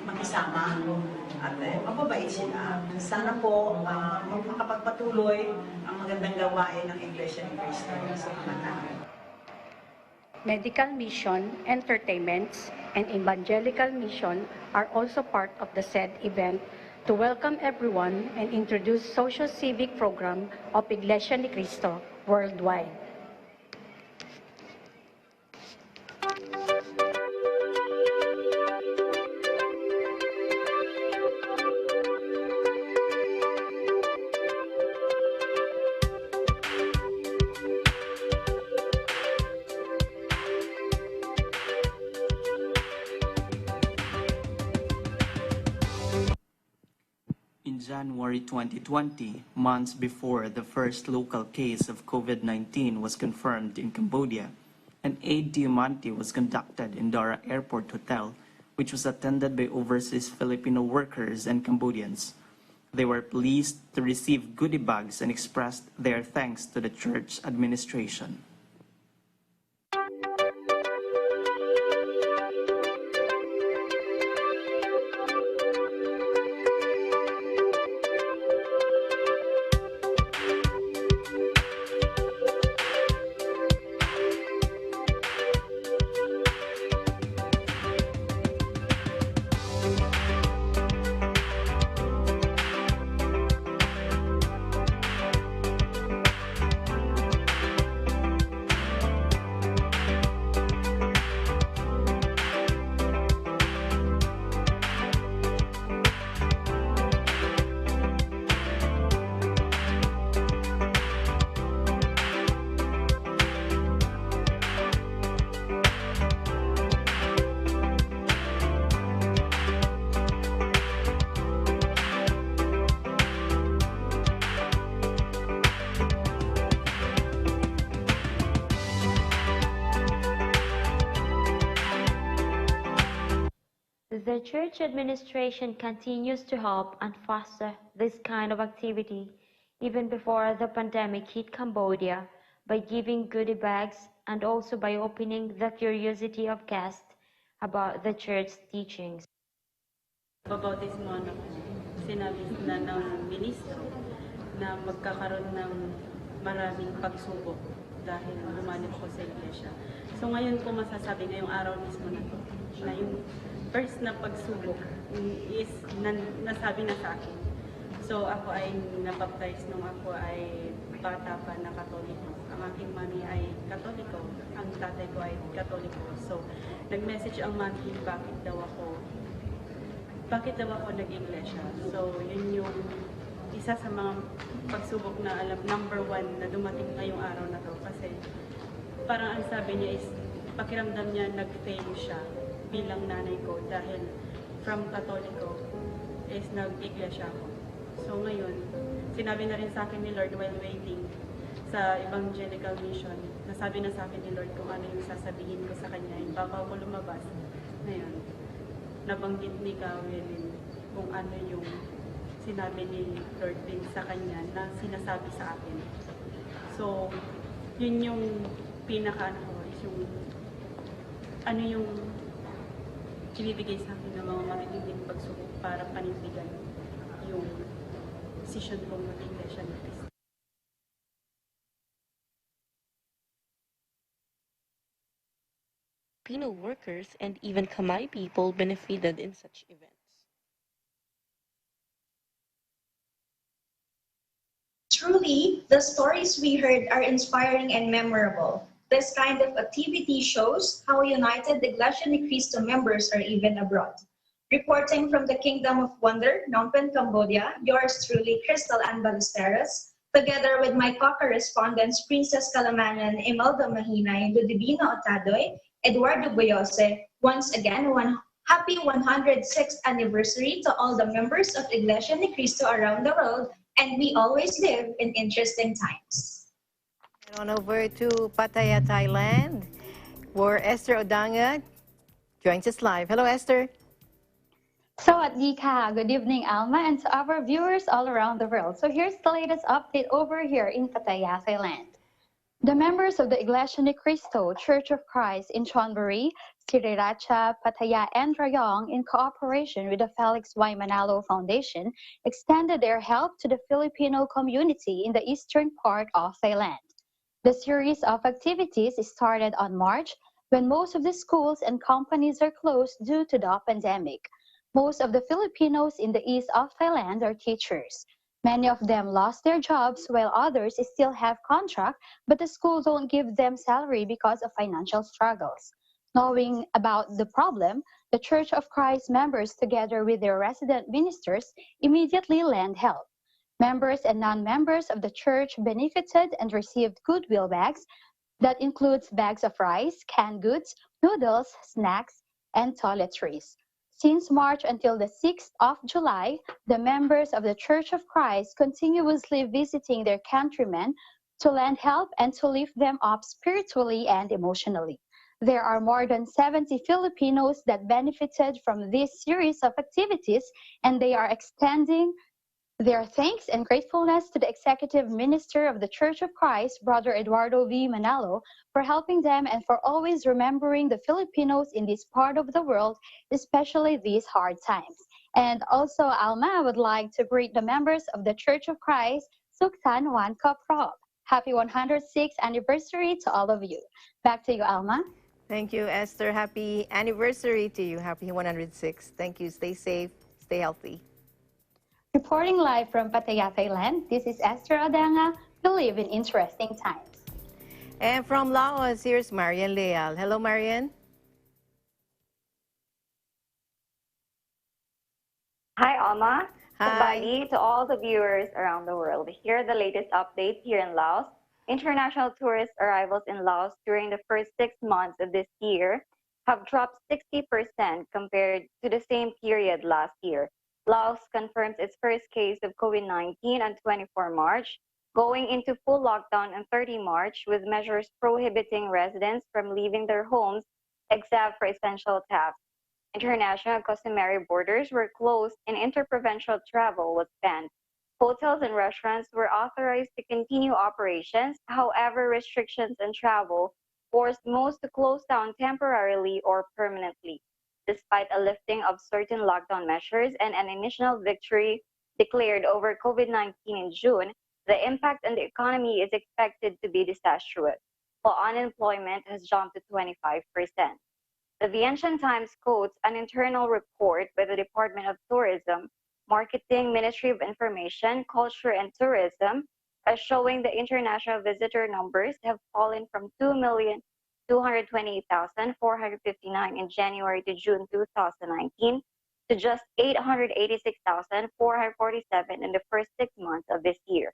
makisama. At mababait sila. Sana po, makapagpatuloy ang magandang gawain ng Iglesia ni Cristo sa mga tao. Medical mission, entertainments, and evangelical mission are also part of the said event to welcome everyone and introduce social civic program of Iglesia ni Cristo worldwide. January 2020, months before the first local case of COVID-19 was confirmed in Cambodia, an aid to humanity was conducted in Dara Airport Hotel, which was attended by overseas Filipino workers and Cambodians. They were pleased to receive goodie bags and expressed their thanks to the church administration. The church administration continues to help and foster this kind of activity even before the pandemic hit Cambodia by giving goodie bags and also by opening the curiosity of guests about the church's teachings. Babautismo sinabi na ng ministro na magkakaroon ng maraming pagsubok dahil lumalip ko sa iglesia. So ngayon ko masasabi ngayong araw mismo na to, na yung first na pagsubok is nasabi na sa akin. So ako ay nabaptize nung ako ay bata pa na Katoliko. Ang aking mami ay Katoliko, ang tatay ko ay Katoliko. So nag-message ang mami bakit daw ako nag-iglesia. So yun yung isa sa mga pagsubok na alam, number 1 na dumating ngayong araw na to. Kasi parang ang sabi niya is pakiramdam niya nag-fail siya bilang nanay ko dahil from Katoliko is nag-iglesia ako. So ngayon, sinabi na rin sa akin ni Lord while waiting sa evangelical mission, nasabi na sa akin ni Lord kung ano yung sasabihin ko sa kanya, yung bago ko lumabas. Ngayon, nabanggit ni Kawilin kung ano yung sinabi ni Lord din sa kanya na sinasabi sa akin. So, yun yung pinaka-ano ko, is yung ano yung ibibigay sa akin ng mga matitinding pagsubok para panindigan yung decision kong mag-iglesia ni Cristo. Filipino workers and even Khmer people benefited in such events. Truly, the stories we heard are inspiring and memorable. This kind of activity shows how united the Iglesia ni Cristo members are even abroad. Reporting from the Kingdom of Wonder, Phnom Penh, Cambodia, yours truly, Crystal Ann Ballesteros, together with my co-correspondents, Princess Calamanan, Imelda Mahinay, Ludivina Otadoy, Eduardo Boyose. Once again, happy 106th anniversary to all the members of Iglesia ni Cristo around the world, and we always live in interesting times. And on over to Pattaya, Thailand, where Esther Odanga joins us live. Hello, Esther. Sawadee ka. Good evening, Alma, and to our viewers all around the world. So here's the latest update over here in Pattaya, Thailand. The members of the Iglesia ni Cristo Church of Christ in Chonburi, Sriracha, Pattaya, and Rayong, in cooperation with the Felix Y. Manalo Foundation, extended their help to the Filipino community in the eastern part of Thailand. The series of activities started on March, when most of the schools and companies are closed due to the pandemic. Most of the Filipinos in the east of Thailand are teachers. Many of them lost their jobs, while others still have contract, but the school don't give them salary because of financial struggles. Knowing about the problem, the Church of Christ members, together with their resident ministers, immediately lend help. Members and non-members of the church benefited and received goodwill bags that includes bags of rice, canned goods, noodles, snacks, and toiletries. Since March until the 6th of July, the members of the Church of Christ continuously visiting their countrymen to lend help and to lift them up spiritually and emotionally. There are more than 70 Filipinos that benefited from this series of activities, and they are extending their thanks and gratefulness to the Executive Minister of the Church of Christ, Brother Eduardo V. Manalo, for helping them and for always remembering the Filipinos in this part of the world, especially these hard times. And also, Alma, I would like to greet the members of the Church of Christ, Suktan Wan Koprop. Happy 106th anniversary to all of you. Back to you, Alma. Thank you, Esther. Happy anniversary to you. Happy 106. Thank you. Stay safe. Stay healthy. Reporting live from Pattaya, Thailand, this is Esther Adanga. We live in interesting times. And from Laos, here's Marian Leal. Hello, Marian. Hi, Alma. Hi. Sabadi to all the viewers around the world. Here are the latest updates here in Laos. International tourist arrivals in Laos during the first 6 months of this year have dropped 60% compared to the same period last year. Laos confirms its first case of COVID-19 on 24 March, going into full lockdown on 30 March with measures prohibiting residents from leaving their homes except for essential tasks. International customary borders were closed and interprovincial travel was banned. Hotels and restaurants were authorized to continue operations. However, restrictions on travel forced most to close down temporarily or permanently. Despite a lifting of certain lockdown measures and an initial victory declared over COVID-19 in June, the impact on the economy is expected to be disastrous, while unemployment has jumped to 25%. The Vientiane Times quotes an internal report by the Department of Tourism, Marketing, Ministry of Information, Culture and Tourism as showing the international visitor numbers have fallen from 2,228,459 in January to June 2019 to just 886,447 in the first 6 months of this year.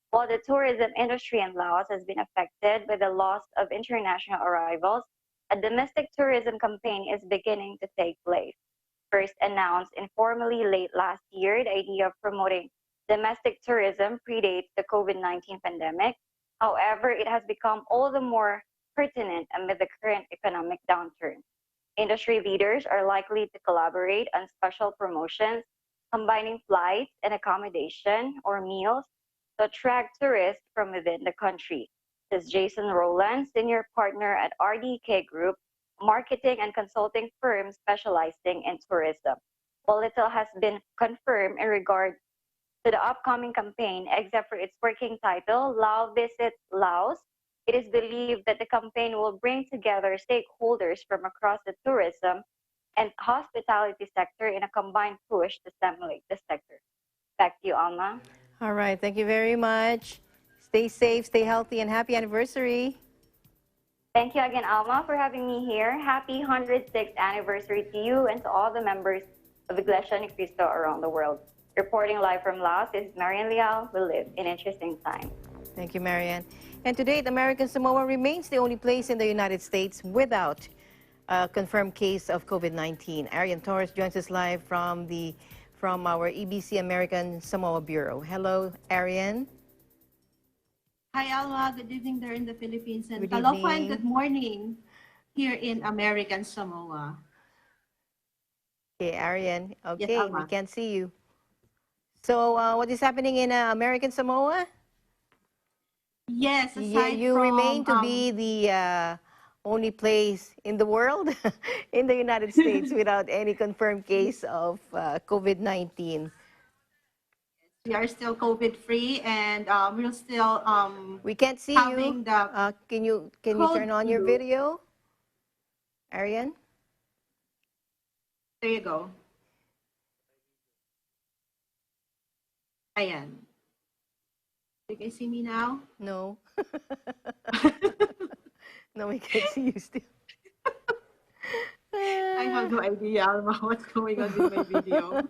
While the tourism industry in Laos has been affected by the loss of international arrivals, a domestic tourism campaign is beginning to take place. First announced informally late last year, the idea of promoting domestic tourism predates the COVID-19 pandemic. However, it has become all the more pertinent amid the current economic downturn. Industry leaders are likely to collaborate on special promotions, combining flights and accommodation or meals to attract tourists from within the country, says Jason Rowland, senior partner at RDK Group, marketing and consulting firm specializing in tourism. While little has been confirmed in regard to the upcoming campaign, except for its working title, Lao Visits Laos, it is believed that the campaign will bring together stakeholders from across the tourism and hospitality sector in a combined push to stimulate the sector. Back to you, Alma. All right. Thank you very much. Stay safe, stay healthy, and happy anniversary. Thank you again, Alma, for having me here. Happy 106th anniversary to you and to all the members of Iglesia ni Cristo around the world. Reporting live from Laos is Marian Leal. We live in interesting times. Thank you, Marian. And to date, American Samoa remains the only place in the United States without a confirmed case of COVID-19. Arian Torres joins us live from our EBC American Samoa Bureau. Hello, Arian. Hi, Alma. Good evening there in the Philippines. And Good aloha evening. and good morning here in American Samoa. Okay, Arian. Yes, Okay, Alma. we can't see you. So, what is happening in American Samoa? Yes, aside You from remain to be the only place in the world, in the United States, without any confirmed case of COVID-19. we are still COVID-free, and we're still We can't see having you. the Can you cold turn on your flu. video, Arian? There you go. Ayan. You can see me now? No. No, we can't see you still. I have no idea, Alma, what's going on with my video.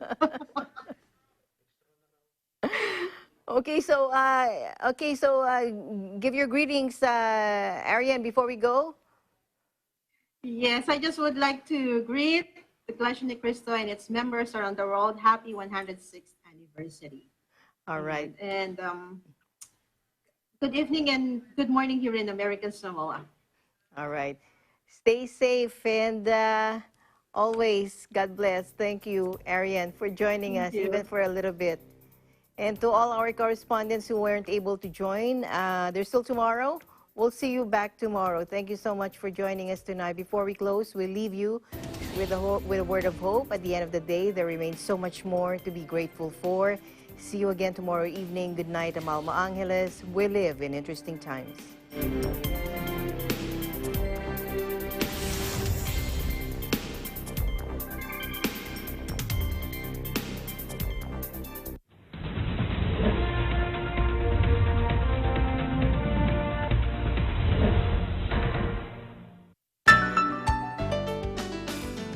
Okay, so give your greetings, Arian, before we go. Yes, I just would like to greet Iglesia ni Cristo and its members around the world, happy 106th anniversary. All right. And good evening and good morning here in American Samoa. All right. Stay safe and always God bless. Thank you, Ariane, for joining us even for a little bit. And to all our correspondents who weren't able to join, there's still tomorrow. We'll see you back tomorrow. Thank you so much for joining us tonight. Before we close, we'll leave you with a word of hope. At the end of the day, there remains so much more to be grateful for. See you again tomorrow evening. Good night, Amalma Angeles. We live in interesting times.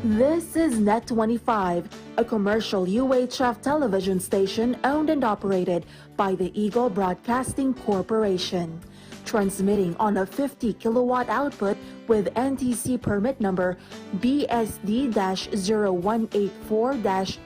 This is Net 25, a commercial UHF television station owned and operated by the Eagle Broadcasting Corporation, transmitting on a 50 kilowatt output with NTC permit number BSD-0184-2.